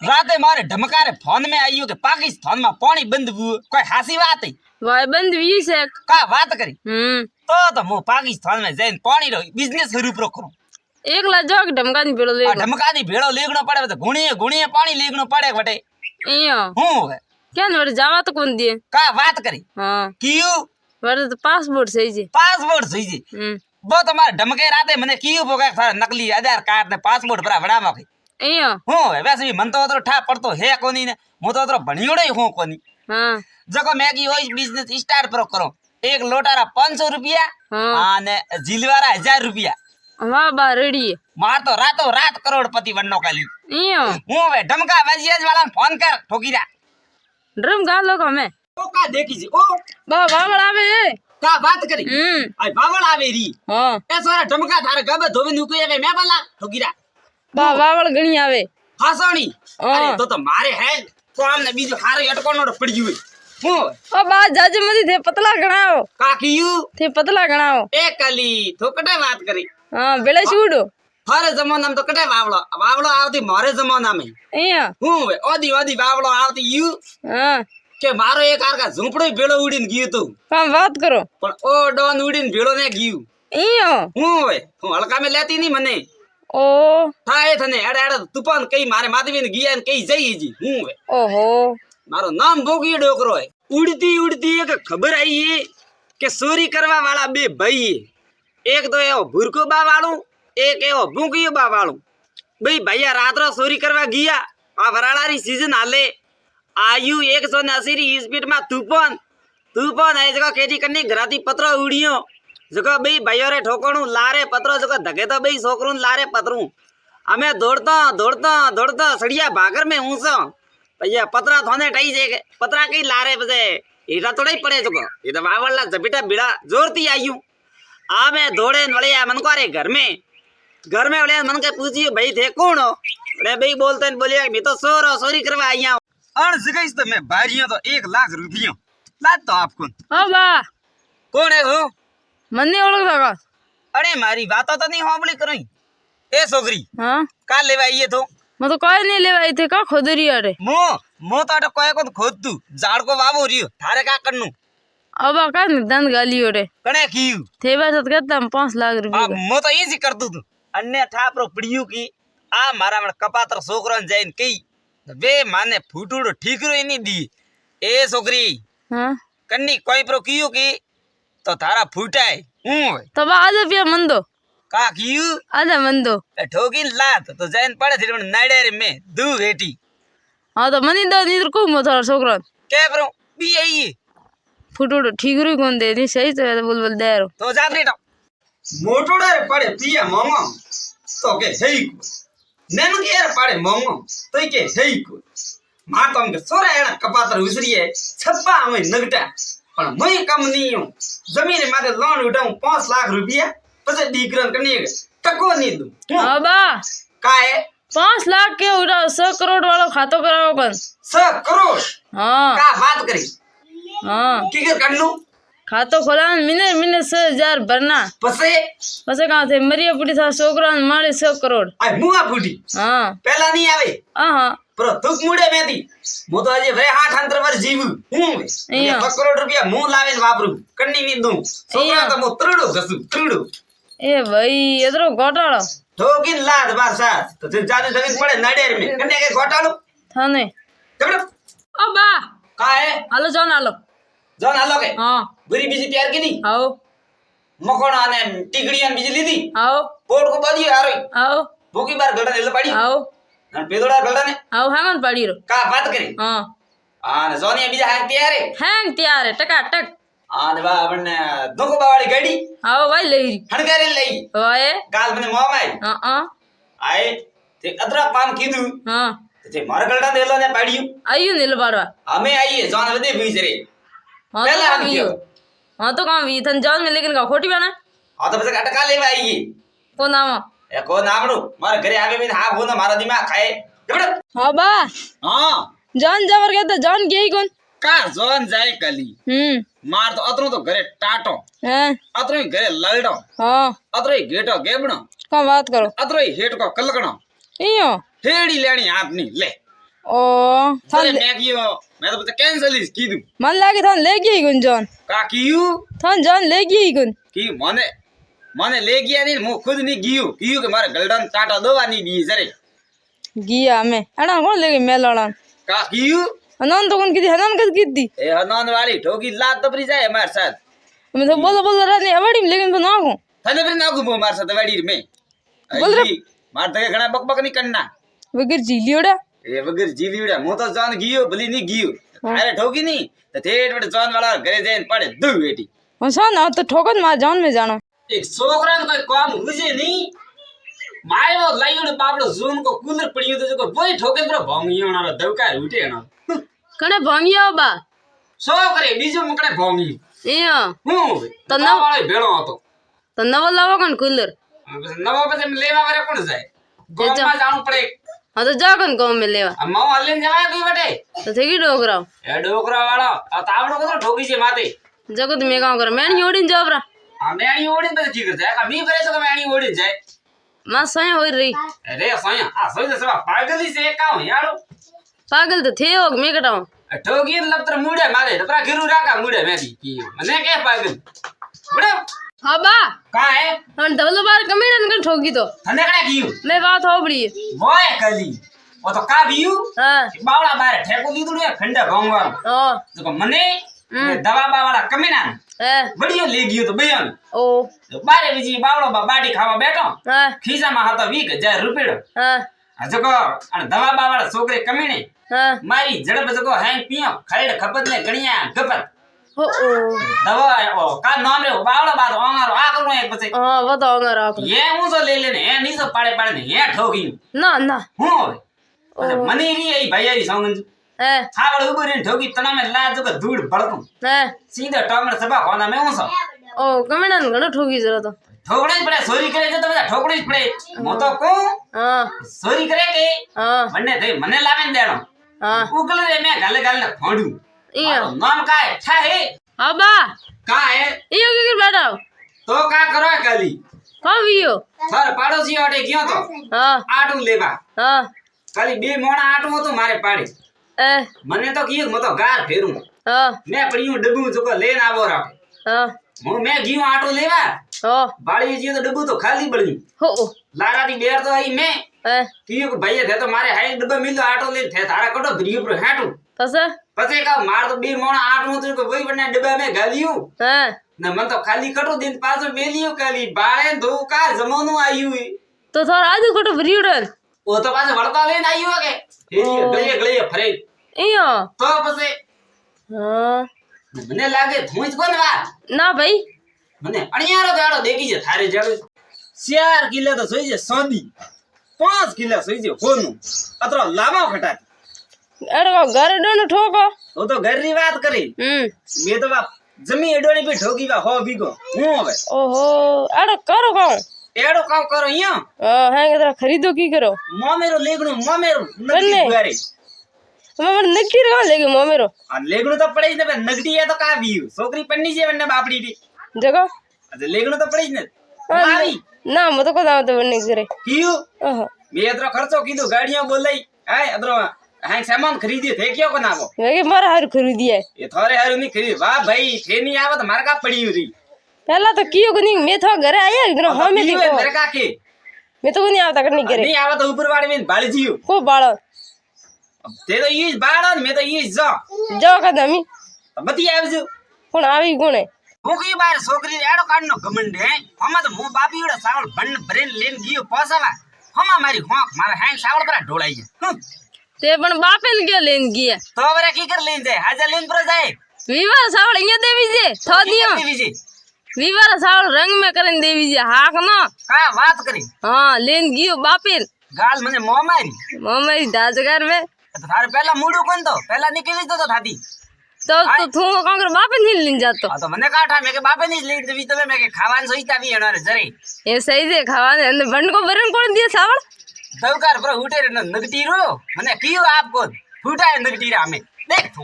राते मारे ढमकारे फोन में आइयो के पाकिस्तान में पानी बंद हुआ कोई हासी बात है भाई बंद हुई से का बात करी तो मु पाकिस्तान में जाइन पानी रो बिजनेस शुरू प्रो करूं एक ला जोक ढमका नी भेड़ो ले ढमका नी भेड़ो लेगनो पड़े तो गुणिए गुणिए पानी लेगनो पड़े बटे इयो हूं क्या न जावा तो कौन दिए का बात करी हां क्यों वर तो पासपोर्ट सही जी पासपोर्ट सही जी वो तुम्हारे ढमके राते मने क्यों बोगा था नकली आधार कार्ड ने पासपोर्ट भरा बनावा के इयो हूं वैसे भी मन तो उतरो ठा पड़तो है कोनी ने मु तो उतरो भणियोड़े हूं कोनी हां जको मैगी होई बिजनेस स्टार्ट करो करो एक लोटारा 500 रुपया आने जिलवारा 1000 रुपया वाह बा रेडी मार तो रातों रात करोड़पति बननो काली इयो हूं वे ढमका वजियज वाला फोन कर ठोकीरा ड्रम गा लो हमें ओ का देखी जी ओ बा बावड़ आवे का बात करी आई बावड़ आवे री हां ए सारा ढमका थारे गबे धोबे नुके आवे मैं बला ठोकीरा बा बावड़ गणी आवे हासोनी अरे तो मारे है तो हमने बीजो हारे अटकोनो पड़ी हुई हूं ओ बा जज मदी थे पतला गणाओ का कियू थे पतला गणाओ ए कली तो कटे बात करी हां बेले छूडो हरे जमाना में तो कटे बावड़ो बावड़ो आवती मारे जमाना में इया हूं वे ओदी ओदी बावड़ो आवती यू हां के मारो एक आर का झुंपड़ो बेड़ो उड़ीन गयो तो काम बात करो पण ओ डॉन उड़ीन बेड़ो ने गयो इयो हूं वे तू हल्का में लेती नहीं मने ओ थाए थने एड़ा एड़ा तूफान कई मारे माधवी ने गया कई जई जी हूं वे ओहो मारो नाम बोगी डोकरो है उड़ती उड़ती एक खबर आई है के चोरी करवा वाला बे भाई है एक तो एओ भूरको बा वालू एक एओ भूकियो बा वालू भाई भैया रात रो चोरी करवा गया आ वराड़ा री सीजन हाले आयु 180 री स्पीड में तूफान तूफान है जगह केजी कन्नी घराती पत्रो उड़ियो जगह भाई भाइयों रे ठोकणू लारे पत्रो जगह धके तो भाई छोकरू लारे पतरू हमें दौड़ता दौड़ता दौड़ता सड़िया भागर में ऊंसा भैया पतरा थोने टाई जे पतरा कई लारे बजे एटा थोड़ा ही पड़े जको ये तो बावड़ला जबिटा बिड़ा जोरती आयु आ मैं दौड़े वड़िया मन को अरे घर में वड़िया मन के पूछियो भाई थे कौन हो अरे भाई बोलते न बोलिया मैं तो चोरी करवा आई हूं अन जगह तो मैं बाजियो तो 1 लाख रुपया लात तो आपको ओ बा कौन है हो मन्ने ओळख दागा अरे मारी बात तो नहीं होबली करई ए सोगरी हां का लेवा आइए तो मैं तो कोई नहीं लेवाई थे का खोदरी अरे मो तो अटे कोई को खोद तू झाड़ को बाबू रियो थारे का करनु अब का दंद गाली ओरे कने कीयू थे बात करता 5 लाख रुपया मो तो इजी कर दू अन्य ठापरो पड़ियो की आ मारा मन कपातर सोकरन जाइन कई वे माने फूटुड़ो ठीकरो नहीं दी ए सोकरी हां कन्नी कोई प्रो कीयू की तो थारा फूटाए हूं तो आज पिया मंदो का कीयू आधा मंदो ठोकिन लात तो जाइन पड़े थी नाड़े में दू बेटी हां तो मनी दो नीर को मो थारा सोकरन के प्रो बी आई फूटुड़ो ठीकरो कोन दे नी सही तो बोल दे रो तो जात रे मोटोड़े पड़े पिया मामा तो के सही नन के पड़े मामा तो के सही को मातम के सोरा एना कपातर उसरिए छप्पा में नगटा पण मई कम नहीं हूं जमीन माथे लोन उठाऊं 5 लाख रुपया पछे दीकरन कनी टको नहीं दू अबा काए 5 लाख के उड़ा 100 करोड़ वाला खातो कराओ कन 100 करोड़ हां का बात करी हां की कर कन्नू खातो खोला मिने मिने 100,000 भरना पसे कहां थे मरिया पुटी था सोकरा मारे 100 करोड़ आई मुआ फूटी हां पहला नहीं आवे हां पर तुक मुड़े में थी मु तो अजे वे 8 अंतर वर जीव हूं 100 करोड़ रुपया मु लावेन वापरू कन्नी नहीं दूं सोकरा तो मु त्रुडो घसू त्रुडो ए भाई एदरो घोटाळो ठोकिन लाद बार साथ तो जाने जमीन पड़े नडेर में कन्ने के घोटालो थाने तबड़ ओ बा का है हालो जान हालो हालो के हां बुरी बिजी तैयार की नहीं आओ मकोना ने टिकड़ियां बिजली दी आओ पोट को बाजी आ रही आओ भूखी बार गड़ा ले पड़ी आओ न पेदोड़ा गड़ा ने आओ हैंगन पड़ी रो का बात करी हां आने सोनिया बीजा हैंग तैयार है हैंग तैयार है टका टक आने बा अपने दोको बावाली गाड़ी आओ भाई लेरी हणगारे लई ओए गाल मने मोम आई हां आए ते अदरा पाम कीदू हां ते मार गड़ा देलो ने पाड़ियो आयु नील बाड़वा हमें आइए जान वदे भीजरे हां पहला हम कियो हां तो काम वी थन जान में लेकिन का खोटी बना हां तो बस अटका लेवा आइए को नाम ए को नामड़ू मारे घरे आवे में हां हो ना मारा दिमाग खाए जबड़ हां बा हां जान जबर के तो जान गई कौन का जोन जाए कली मार तो अतरो तो घरे टाटो हैं अतरो ही घरे ललडो हां अतरो ही गेटो गेबणो का बात करो अतरो ही हेट को कलकणो इयो हेड़ी लेनी हाथ नी ले ઓ અરે મેં કીધું મેં તો પછી કેન્સલ જ કીધું મને લાગે થાન લઈ ગઈ ગુન જોન કા કીયું થાન જોન લઈ ગઈ ગુન કી મને લઈ ગયા નહીં હું ખુદ નહીં કીયું કે મારે ગલડાને ટાટા દવા નહીં દી જરે ગયા અમે અડા કોણ લઈ ગઈ મેલાડા કા કીયું અનંત તો કોણ કીધી હનન કદ કીધી એ હનન વાળી ઠોકી લાત તપરી જાય અમાર સાથ અમે તો બોલો રાની અવાડી લઈ ગઈ તો નાખો તને પણ નાખું બો માર સાથે વાડી મે બોલ રે. માર તો ઘણા બકબક નહીં કરના વગર જીલીઓડા એ વગર જીલીવડા હું તો જાન ગયો ભલી નહીં ગયો અરે ઠોકી નહીં તો થેટ વડે જાન વાળા ઘરે જઈને પડે દુ બેટી હસા ના તો ઠોકન માં જાન મે જાણો એક છોકરાને કોઈ કામ હુજે નહીં માયો લાઈડ બાબડો ઝૂન કો કુલર પડ્યો તો જો બોય ઠોકે પર ભોંગીઓનો દવકા ઉઠેનો કણે ભાંગ્યો બા છોકરે બીજો મકડે ભોંગી એ હું તો નવ વાળો ભેળો હતો તો નવો લાવો કણ કુલર નવા પછી લેવા વારે કોણ જાય ગોમાં જાણું પડે હા તો જા કણ ગામ મે લેવા આ માવ હલીને જવાય કઈ વટે તો થઈ ગઈ ડોકરાવ એ ડોકરા વાળો આ તાવડો કતો ઠોકી છે માથે જગત મે કામ કરે મેણી ઓડીને જાવરા આ મેણી ઓડીને પછી ઠીક જાય આ મી ભરે તો કે મેણી ઓડીને જાય માં સયા હોય રહી અરે સોયા આ સોય તો સવા પાગલી છે કાવ યાડો પાગલ તો થયો મે કટાવ ઠોકી ને લપત્ર મુડે મારે તપરા ઘીરું રાખા મુડે મેથી કી મને કે પાગલ બડે હા બા કા હે હન ધવલો બાર કમેડન કણ ઠોકી તો તને કણે કીયું મે વાત હોબડી મોય કલી ઓ તો કા બીયું હા બાવળા બારે ઠેકો દીધું ને ખંડા ભંગવાનું ઓ તો કે મને ને દવા બાવાળા કમીના એ બડીયો લઈ ગયો તો બયાન ઓ તો બારે બીજી બાવળો બાડી ખાવા બેઠો હા ખીસામાં હતો 20000 રૂપિયા હા આ જકો અને દવા બાવાળા છોકરે કમીને હા મારી ઝડપ જકો હેંગ પીયો ખરેડ ખપત ને ગણ્યા ગપત ઓ ઓ દવા ઓ કા નામ રે બાવળો બાદ ઓંગારો આ કરું એક પછી હા બતાવો ના રાખો એ હું તો લઈ લેને એ નીચો પાડે પાડે ને હે ઠોકી ના ના હું હવે અને મને રી એ ભાઈ સંગન હે થાવળ ઉભો રહીને ઠોકી તનામે લાજ કે ધૂળ ભડકું હે સીધો ટોમર સભા કોના મે હું છો ઓ કમેડન ઘણો ઠોકી જરો તો ઠોકડી જ પડે ચોરી કરે છે તો બધા ઠોકડી જ પડે હું તો કહું હા ચોરી કરે કે હા મને લાવીને દેણો હા ઉકલે રે મે ગાલે ગાલે ફોડું ઈયા નામ કાય છા હે હા બા કા હે ઈયો કે બેઠા તો કા કરો કાલી કાવ્યો સર પાડોશી ઓટે ગયો તો હા આટું લેવા હા ખાલી બે મોણા આટું હતું મારે પાડી એ મને તો કીધું હું તો ગાર ફેરું હા મેં પડ્યું ડબ્બું જો લઈને આવો રાખે હા હું મેં ગયું આટું લેવા હો બાળી ગયું તો ડબ્બું તો ખાલી પડ્યું હો લારાથી બેર તો આઈ મેં એ કીધું કે ભાઈ થે તો મારે હાઈ ડબ્બા મિલ આટો લઈને થે તારા કડો ભરી ઉપર હાટું પછી પછી કા માર તો બે મોણા આટું હતું કે ભાઈ બને ડબ્બા મેં ગાલ્યું હે ને મન તો ખાલી કટો દિન પાછો મેલ્યું ખાલી બાળે ધોકા જમવાનું આવ્યું તો થોડા આજુ ખોટો ભર્યું ઓ તો પાછો વળતા લઈને આવ્યું કે હેરી ગળીએ ગળીએ ફરે ઈયો તો પછી હા મને લાગે ધૂંચ કોણ વાત ના ભાઈ મને અણિયારો દાડો દેખી છે થારે જાડું 4 કિલો તો સોઈ છે સોદી 5 કિલો સોઈ છે હોનું અતરો લાવા ખટાતી અડકો ગરડો ઠોકો ઓ તો ઘરની વાત કરી મે તો બાપ જમી એડોણી પે ઠોકી વા હો બીગો હું હવે ઓહો અડક કરો કામ એડો કામ કરો અહીંયા હે કે તરા ખરીદો કી કરો મોમેરો લેગણું મોમેરો બંને. નગડી ગુવારે મને નક્કી રહો લેગે મોમેરો આ લેગણું તો પડે જ ને નગડી એ તો કા બીયું છોકરી પન્ની છે વન્ને બાપડી થી જગો અરે લેગણું તો પડે જ ને મારી ના મતો કો દાવ તો બની કરે કીયું ઓહો મે અતરો ખર્ચો કીધું ગાડીઓ બોલાઈ હાય અતરો હાય સામાન ખરીદ્યો થે કયો કો નાવો મે કે મારા હાર ખરીદીએ એ થોરે હારું ની ખરીદ વાહ ભાઈ થેની આવે તો માર કા પડ્યું રી પહેલા તો કીયો કોની મે થો ઘરે આયા કે હો મે કીયું દીકો મેરે કા કે મે તો કોની આવતા કરની કરે નહીં આવે તો ઉપર વાળી મેં ભાળી જીયું કો બાળો તે તો ઈ જ બાળો ને મે તો ઈ જ જો કદમી બતી આવજો કોણ આવી કોણે હું કઈ બાર છોકરી એડો કાઢનો ગમંડ હે હમા તો મો બાપી ઓડે સાવળ ભણ ભરેન લઈને ગયો પોસાવા હમા મારી હોક મારા હાઈ સાવળ પર ઢોળાઈ જાય તે પણ બાપે ને કે લઈને ગયા તો વરે કી કર લઈને જાય હાજર લઈને પર જાય વિવાર સાવળ અહીંયા દેવી છે થો દિયો બીજી વિવાર સાવળ રંગ મે કરીને દેવી છે હાક ન કા વાત કરી હા લઈને ગયો બાપે ગાલ મને મો મારી મમ્મી દાજગાર મે તો તારે પહેલા મૂડું કોણ તો પહેલા નીકળી તો થાતી તો તું કાંકર બાપે ને લઈને જાતો આ તો મને કાઠા મે કે બાપે ની જ લઈને દેવી તમે મે કે ખાવાનું સોઈતા બી એનારે જરે એ સહી છે ખાવાને અને ભંડકો ભરણ કોણ દે સાવળ દવકાર પર ઉઠે રે નગટી રો મને કીયો આપ કોણ ફૂટાય નગટી રા અમે દેખ તું